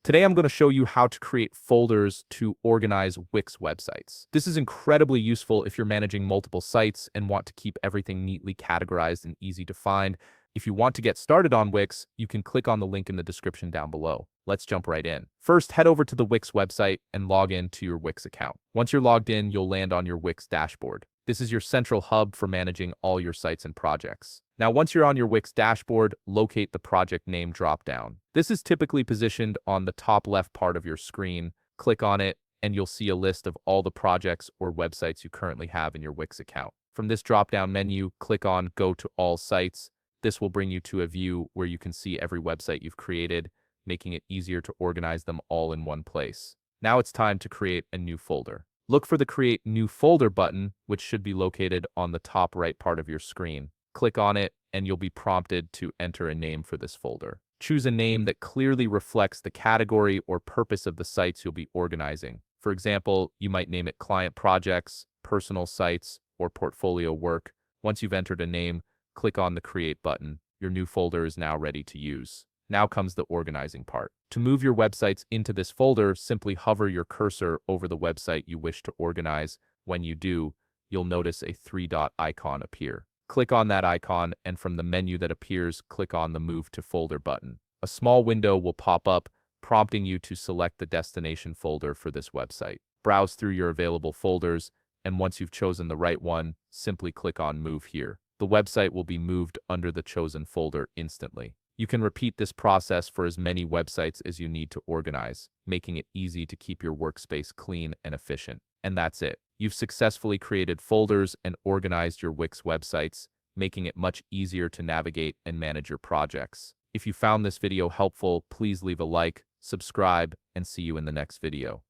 Today I'm going to show you how to create folders to organize Wix websites. This is incredibly useful if you're managing multiple sites and want to keep everything neatly categorized and easy to find. If you want to get started on Wix, you can click on the link in the description down below. Let's jump right in. First, head over to the Wix website and log in to your Wix account. Once you're logged in, you'll land on your Wix dashboard. This is your central hub for managing all your sites and projects. Now, once you're on your Wix dashboard, locate the project name dropdown. This is typically positioned on the top left part of your screen. Click on it, and you'll see a list of all the projects or websites you currently have in your Wix account. From this dropdown menu, click on Go to All Sites. This will bring you to a view where you can see every website you've created, making it easier to organize them all in one place. Now it's time to create a new folder. Look for the Create New Folder button, which should be located on the top right part of your screen. Click on it, and you'll be prompted to enter a name for this folder. Choose a name that clearly reflects the category or purpose of the sites you'll be organizing. For example, you might name it Client Projects, Personal Sites, or Portfolio Work. Once you've entered a name, click on the Create button. Your new folder is now ready to use. Now comes the organizing part. To move your websites into this folder, simply hover your cursor over the website you wish to organize. When you do, you'll notice a three-dot icon appear. Click on that icon, and from the menu that appears, click on the Move to Folder button. A small window will pop up, prompting you to select the destination folder for this website. Browse through your available folders, and once you've chosen the right one, simply click on Move Here. The website will be moved under the chosen folder instantly. You can repeat this process for as many websites as you need to organize, making it easy to keep your workspace clean and efficient. And that's it. You've successfully created folders and organized your Wix websites, making it much easier to navigate and manage your projects. If you found this video helpful, please leave a like, subscribe, and see you in the next video.